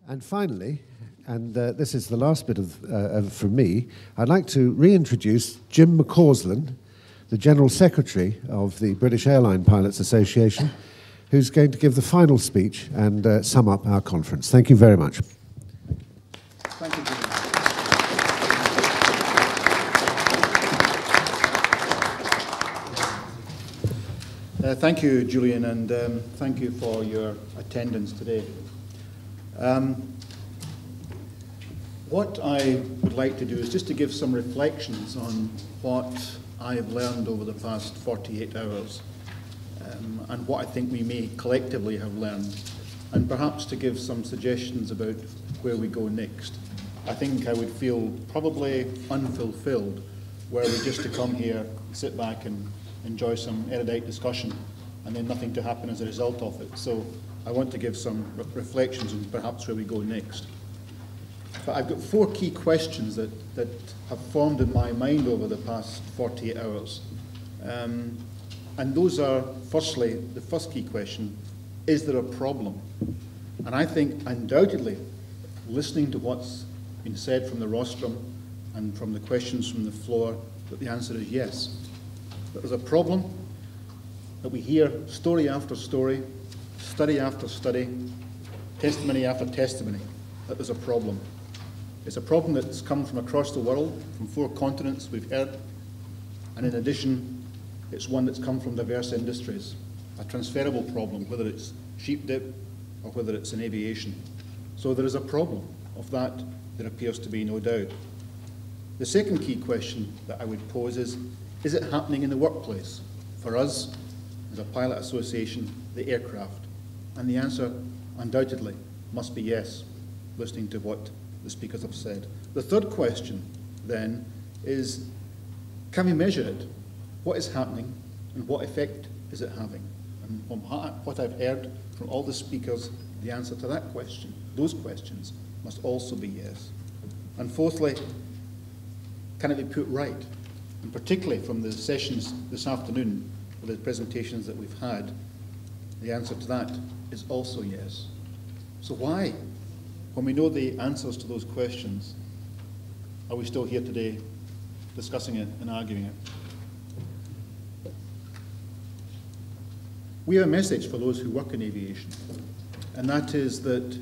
And finally, and this is the last bit from me, I'd like to reintroduce Jim McAuslan, the General Secretary of the British Airline Pilots Association, who's going to give the final speech and sum up our conference. Thank you very much. Thank you, Julian. Thank you, Julian, and thank you for your attendance today. What I would like to do is just to give some reflections on what I've learned over the past 48 hours and what I think we may collectively have learned, and perhaps to give some suggestions about where we go next. I think I would feel probably unfulfilled were we just to come here, sit back and enjoy some erudite discussion and then nothing to happen as a result of it. So I want to give some reflections on perhaps where we go next. But I've got 4 key questions that have formed in my mind over the past 48 hours. And those are, firstly, the first key question, is there a problem? And I think undoubtedly, listening to what's been said from the rostrum and from the questions from the floor, that the answer is yes. That there's a problem, that we hear story after story, study after study, testimony after testimony, that there's a problem. It's a problem that's come from across the world, from 4 continents we've heard, and in addition, it's one that's come from diverse industries, a transferable problem, whether it's sheep dip or whether it's in aviation. So there is a problem. Of that, there appears to be no doubt. The second key question that I would pose is it happening in the workplace? For us, as a pilot association, the aircraft? And the answer, undoubtedly, must be yes, listening to what the speakers have said. The third question, then, is can we measure it? What is happening and what effect is it having? And from what I've heard from all the speakers, the answer to that question, those questions, must also be yes. And fourthly, can it be put right? And particularly from the sessions this afternoon, the presentations that we've had, the answer to that is also yes. So why, when we know the answers to those questions, are we still here today discussing it and arguing it? We have a message for those who work in aviation, and that is that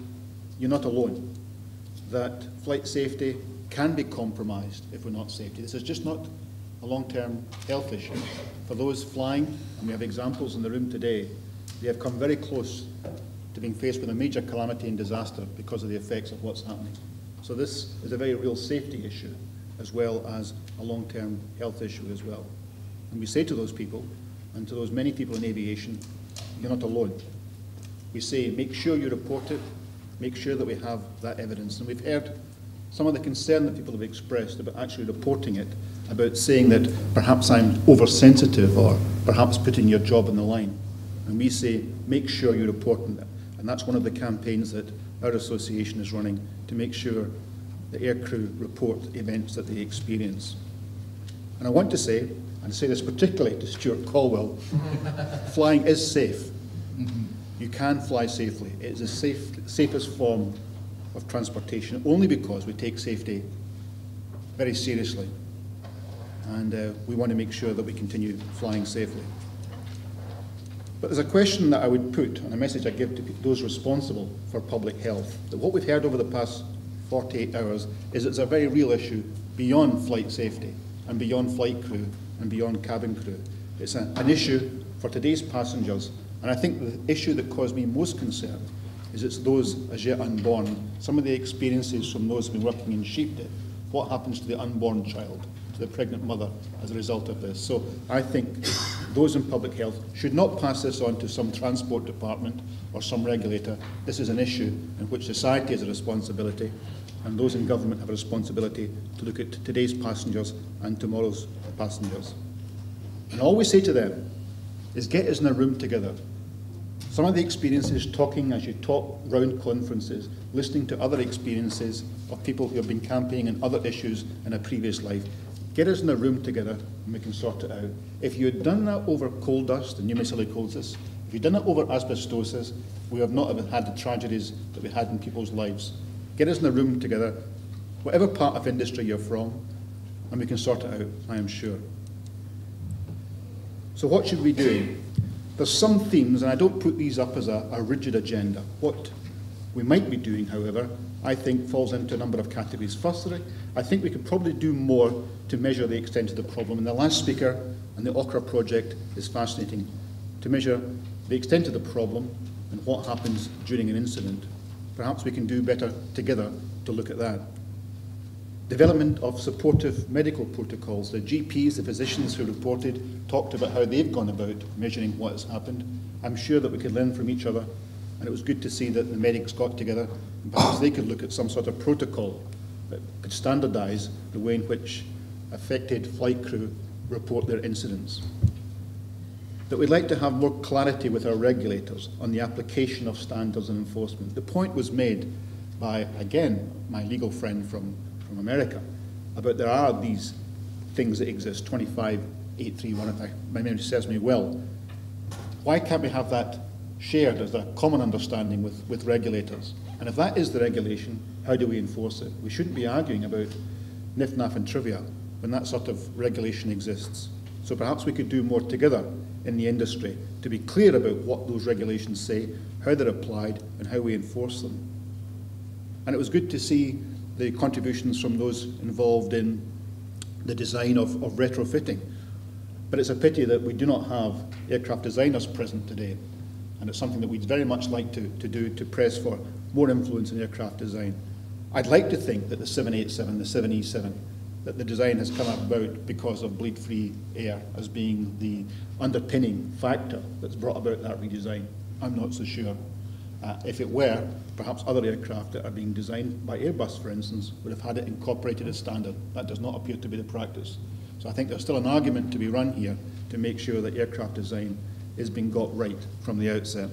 you're not alone, that flight safety can be compromised if we're not safety. This is just not a long-term health issue. For those flying, and we have examples in the room today, they have come very close to being faced with a major calamity and disaster because of the effects of what's happening. So this is a very real safety issue as well as a long-term health issue as well. And we say to those people, and to those many people in aviation, you're not alone. We say, make sure you report it, make sure that we have that evidence. And we've heard some of the concern that people have expressed about actually reporting it, about saying that perhaps I'm oversensitive or perhaps putting your job on the line. And we say, make sure you're reporting it. And that's one of the campaigns that our association is running to make sure the aircrew report events that they experience. And I want to say, and I say this particularly to Stuart Caldwell, flying is safe. You can fly safely. It is the safest form of transportation, only because we take safety very seriously. And we want to make sure that we continue flying safely. But there's a question that I would put, and a message I give to those responsible for public health, that what we've heard over the past 48 hours is it's a very real issue beyond flight safety and beyond flight crew and beyond cabin crew. It's an issue for today's passengers, and I think the issue that caused me most concern is it's those as yet unborn, some of the experiences from those who've been working in sheepdip, what happens to the unborn child, to the pregnant mother as a result of this. So I think those in public health should not pass this on to some transport department or some regulator. This is an issue in which society has a responsibility, and those in government have a responsibility to look at today's passengers and tomorrow's passengers. And all we say to them is get us in a room together. Some of the experiences, talking as you talk round conferences, listening to other experiences of people who have been campaigning on other issues in a previous life, get us in a room together and we can sort it out. If you had done that over coal dust and pneumosilicosis, if you'd done it over asbestosis, we have not had the tragedies that we had in people's lives. Get us in a room together, whatever part of industry you're from, and we can sort it out, I am sure. So what should we do? There's some themes, and I don't put these up as a rigid agenda. What we might be doing, however, I think falls into a number of categories. Firstly, I think we could probably do more to measure the extent of the problem. And the last speaker and the Okra project is fascinating, to measure the extent of the problem and what happens during an incident. Perhaps we can do better together to look at that. Development of supportive medical protocols. The GPs, the physicians who reported, talked about how they've gone about measuring what has happened. I'm sure that we could learn from each other, and it was good to see that the medics got together, and perhaps they could look at some sort of protocol that could standardise the way in which affected flight crew report their incidents. That we'd like to have more clarity with our regulators on the application of standards and enforcement. The point was made by, again, my legal friend from America, about there are these things that exist, 25831, if my memory serves me well. Why can't we have that shared as a common understanding with regulators? And if that is the regulation, how do we enforce it? We shouldn't be arguing about nif-naf and trivia when that sort of regulation exists. So perhaps we could do more together in the industry to be clear about what those regulations say, how they're applied, and how we enforce them. And it was good to see the contributions from those involved in the design of retrofitting. But it's a pity that we do not have aircraft designers present today. And it's something that we'd very much like to do, to press for more influence in aircraft design. I'd like to think that the 787, the 7E7, that the design has come about because of bleed-free air as being the underpinning factor that's brought about that redesign. I'm not so sure. If it were, perhaps other aircraft that are being designed by Airbus, for instance, would have had it incorporated as standard. That does not appear to be the practice. So I think there's still an argument to be run here to make sure that aircraft design is being got right from the outset.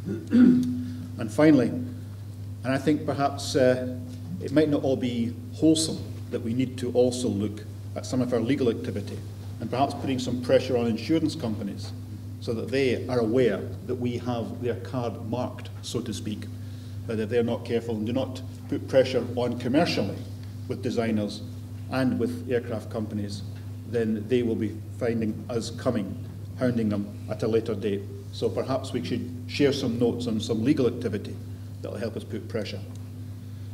And finally, and I think perhaps it might not all be wholesome, that we need to also look at some of our legal activity and perhaps putting some pressure on insurance companies so that they are aware that we have their card marked, so to speak, that if they're not careful and do not put pressure on commercially with designers and with aircraft companies, then they will be finding us coming, hounding them at a later date. So perhaps we should share some notes on some legal activity that will help us put pressure.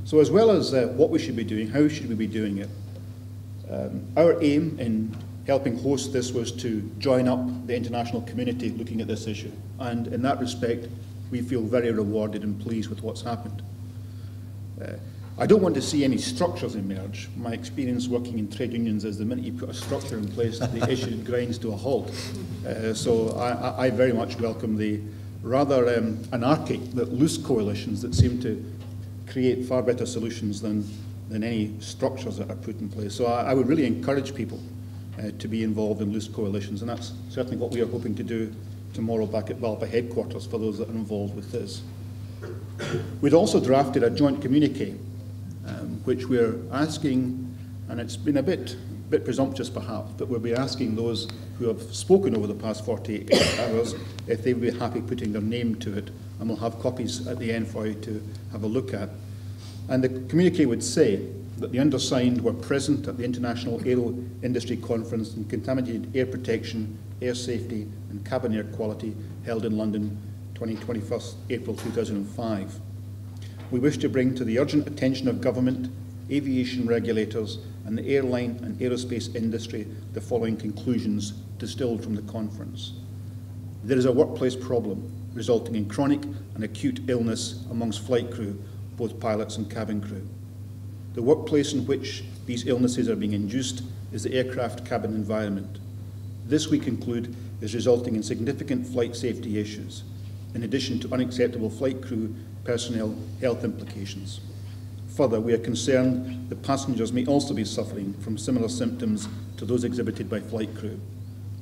So as well as what we should be doing, how should we be doing it? Our aim in helping host this was to join up the international community looking at this issue. And in that respect, we feel very rewarded and pleased with what's happened. I don't want to see any structures emerge. My experience working in trade unions is the minute you put a structure in place, the issue grinds to a halt. So I very much welcome the rather anarchic but loose coalitions that seem to create far better solutions than any structures that are put in place. So I would really encourage people to be involved in loose coalitions, and that's certainly what we are hoping to do tomorrow back at BALPA headquarters for those that are involved with this. We'd also drafted a joint communique, which we're asking, and it's been a bit presumptuous perhaps, but we'll be asking those who have spoken over the past 48 hours if they would be happy putting their name to it, and we'll have copies at the end for you to have a look at. And the communique would say that the undersigned were present at the International Aero Industry Conference on Contaminated Air Protection, Air Safety and Cabin Air Quality held in London 21 April 2005. We wish to bring to the urgent attention of government, aviation regulators and the airline and aerospace industry the following conclusions distilled from the conference. There is a workplace problem resulting in chronic and acute illness amongst flight crew, both pilots and cabin crew. The workplace in which these illnesses are being induced is the aircraft cabin environment. This, we conclude, is resulting in significant flight safety issues, in addition to unacceptable flight crew personnel health implications. Further, we are concerned that passengers may also be suffering from similar symptoms to those exhibited by flight crew.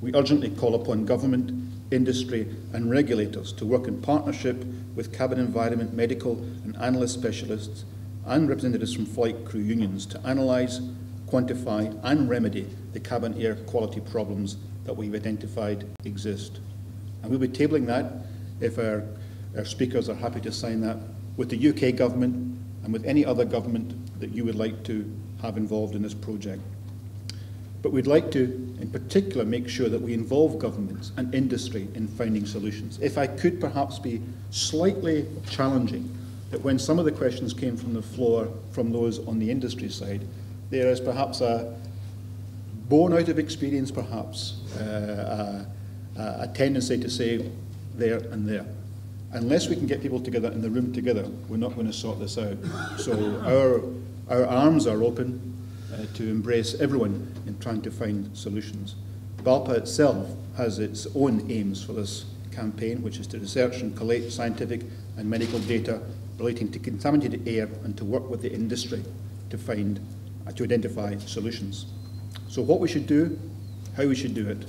We urgently call upon government, industry and regulators to work in partnership with cabin environment, medical and analyst specialists and representatives from flight crew unions to analyse, quantify and remedy the cabin air quality problems that we've identified exist. And we'll be tabling that if our our speakers are happy to sign that with the UK government and with any other government that you would like to have involved in this project. But we'd like to, in particular, make sure that we involve governments and industry in finding solutions. If I could perhaps be slightly challenging, that when some of the questions came from the floor from those on the industry side, there is perhaps a born out of experience, perhaps, a tendency to say there and there. Unless we can get people together in the room together, we're not going to sort this out. So our arms are open to embrace everyone in trying to find solutions. BALPA itself has its own aims for this campaign, which is to research and collate scientific and medical data relating to contaminated air and to work with the industry to identify solutions. So what we should do, how we should do it.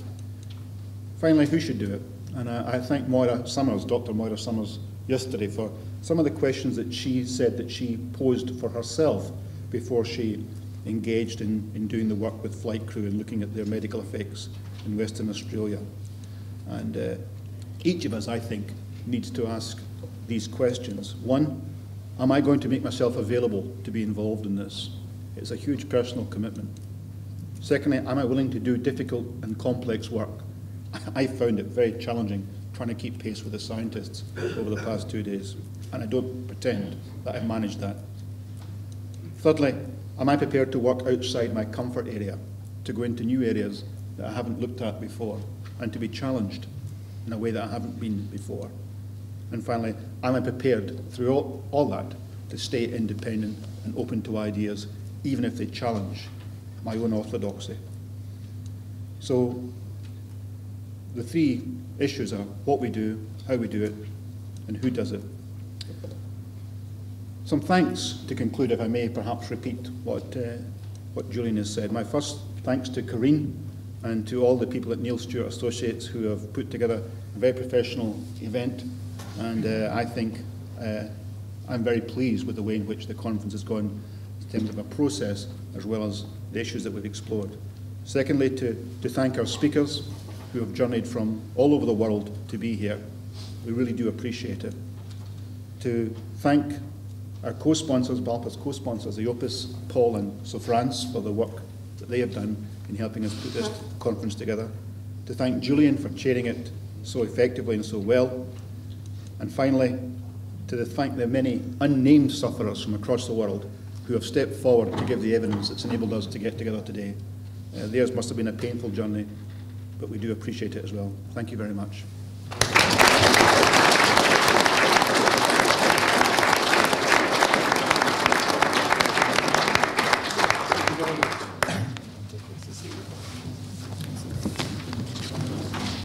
Finally, who should do it? And I thank Moira Summers, Dr. Moira Summers, yesterday for some of the questions that she said that she posed for herself before she engaged in doing the work with flight crew and looking at their medical effects in Western Australia. And each of us, I think, needs to ask these questions. One, am I going to make myself available to be involved in this? It's a huge personal commitment. Secondly, am I willing to do difficult and complex work? I found it very challenging trying to keep pace with the scientists over the past 2 days, and I don't pretend that I've managed that. Thirdly, am I prepared to work outside my comfort area, to go into new areas that I haven't looked at before, and to be challenged in a way that I haven't been before? And finally, am I prepared through all that to stay independent and open to ideas, even if they challenge my own orthodoxy? So the three issues are what we do, how we do it, and who does it. Some thanks to conclude, if I may perhaps repeat what Julian has said. My first thanks to Corinne and to all the people at Neil Stewart Associates who have put together a very professional event, and I think I'm very pleased with the way in which the conference has gone in terms of a process as well as the issues that we've explored. Secondly, to thank our speakers who have journeyed from all over the world to be here. We really do appreciate it. To thank our co-sponsors, BALPA's co-sponsors, EOPIS, Paul and Sofrance, for the work that they have done in helping us put this conference together. To thank Julian for chairing it so effectively and so well. And finally, to thank the many unnamed sufferers from across the world who have stepped forward to give the evidence that's enabled us to get together today. Theirs must have been a painful journey, but we do appreciate it as well. Thank you very much.